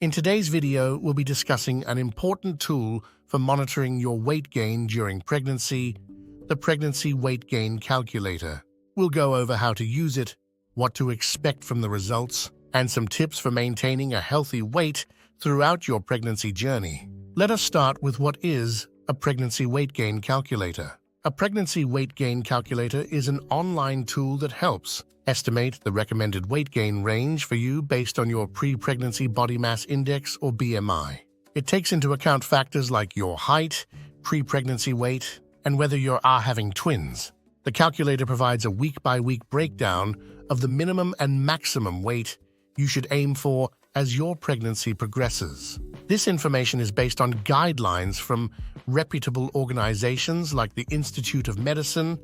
In today's video, we'll be discussing an important tool for monitoring your weight gain during pregnancy, the Pregnancy Weight Gain Calculator. We'll go over how to use it, what to expect from the results, and some tips for maintaining a healthy weight throughout your pregnancy journey. Let us start with what is a Pregnancy Weight Gain Calculator. A Pregnancy Weight Gain Calculator is an online tool that helps estimate the recommended weight gain range for you based on your pre-pregnancy body mass index or BMI. It takes into account factors like your height, pre-pregnancy weight, and whether you are having twins. The calculator provides a week-by-week breakdown of the minimum and maximum weight you should aim for as your pregnancy progresses. This information is based on guidelines from reputable organizations like the Institute of Medicine,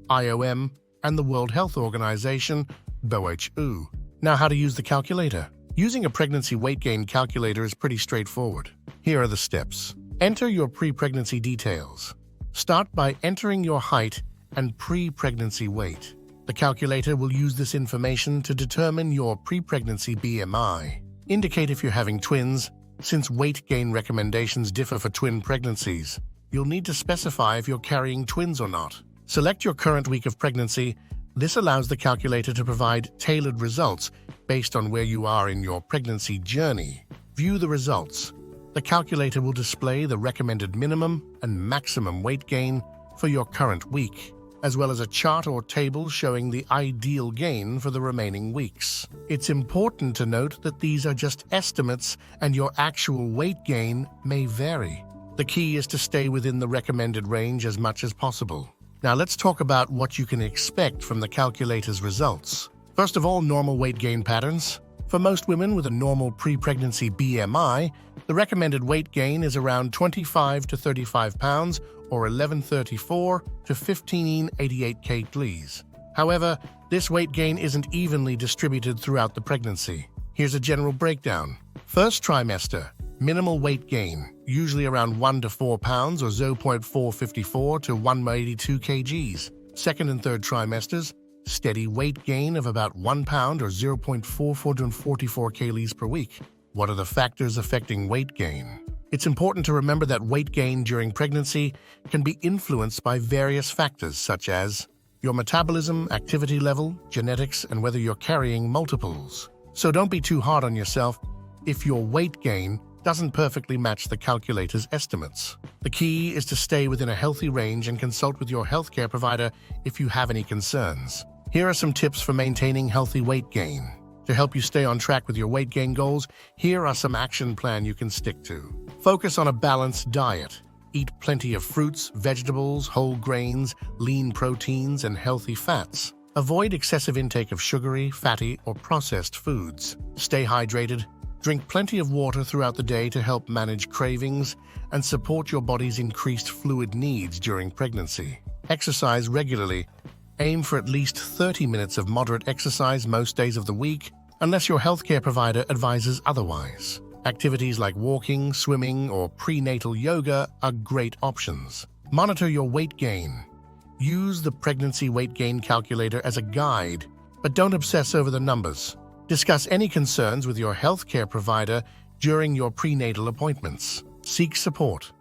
IOM, and the World Health Organization, WHO. Now, how to use the calculator. Using a pregnancy weight gain calculator is pretty straightforward. Here are the steps. Enter your pre-pregnancy details. Start by entering your height and pre-pregnancy weight. The calculator will use this information to determine your pre-pregnancy BMI. Indicate if you're having twins. Since weight gain recommendations differ for twin pregnancies, you'll need to specify if you're carrying twins or not. Select your current week of pregnancy. This allows the calculator to provide tailored results based on where you are in your pregnancy journey. View the results. The calculator will display the recommended minimum and maximum weight gain for your current week, as well as a chart or table showing the ideal gain for the remaining weeks. It's important to note that these are just estimates and your actual weight gain may vary. The key is to stay within the recommended range as much as possible. Now let's talk about what you can expect from the calculator's results. First of all, normal weight gain patterns. For most women with a normal pre-pregnancy BMI, the recommended weight gain is around 25 to 35 pounds or 1134 to 1588 kgs. However, this weight gain isn't evenly distributed throughout the pregnancy. Here's a general breakdown. First trimester, minimal weight gain, usually around 1 to 4 pounds or 0.454 to 182 kgs. Second and third trimesters, steady weight gain of about 1 pound or 0.4444 kgs per week. What are the factors affecting weight gain? It's important to remember that weight gain during pregnancy can be influenced by various factors such as your metabolism, activity level, genetics, and whether you're carrying multiples. So don't be too hard on yourself if your weight gain doesn't perfectly match the calculator's estimates. The key is to stay within a healthy range and consult with your healthcare provider if you have any concerns. Here are some tips for maintaining healthy weight gain. To help you stay on track with your weight gain goals, here are some action plans you can stick to. Focus on a balanced diet. Eat plenty of fruits, vegetables, whole grains, lean proteins, and healthy fats. Avoid excessive intake of sugary, fatty, or processed foods. Stay hydrated. Drink plenty of water throughout the day to help manage cravings and support your body's increased fluid needs during pregnancy. Exercise regularly. Aim for at least 30 minutes of moderate exercise most days of the week, unless your healthcare provider advises otherwise. Activities like walking, swimming, or prenatal yoga are great options. Monitor your weight gain. Use the Pregnancy Weight Gain Calculator as a guide, but don't obsess over the numbers. Discuss any concerns with your healthcare provider during your prenatal appointments. Seek support.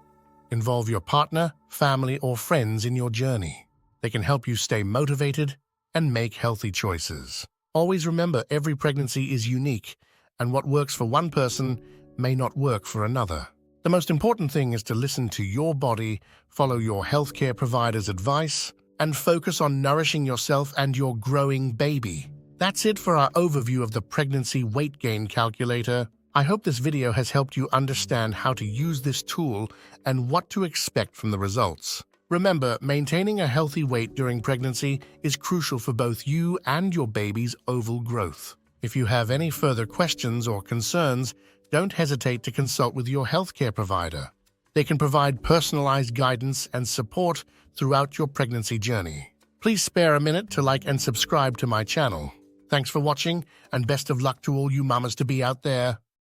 Involve your partner, family, or friends in your journey. They can help you stay motivated and make healthy choices. Always remember, every pregnancy is unique, and what works for one person may not work for another. The most important thing is to listen to your body, follow your healthcare provider's advice, and focus on nourishing yourself and your growing baby. That's it for our overview of the Pregnancy Weight Gain Calculator. I hope this video has helped you understand how to use this tool and what to expect from the results. Remember, maintaining a healthy weight during pregnancy is crucial for both you and your baby's oval growth. If you have any further questions or concerns, don't hesitate to consult with your healthcare provider. They can provide personalized guidance and support throughout your pregnancy journey. Please spare a minute to like and subscribe to my channel. Thanks for watching, and best of luck to all you mamas-to-be out there.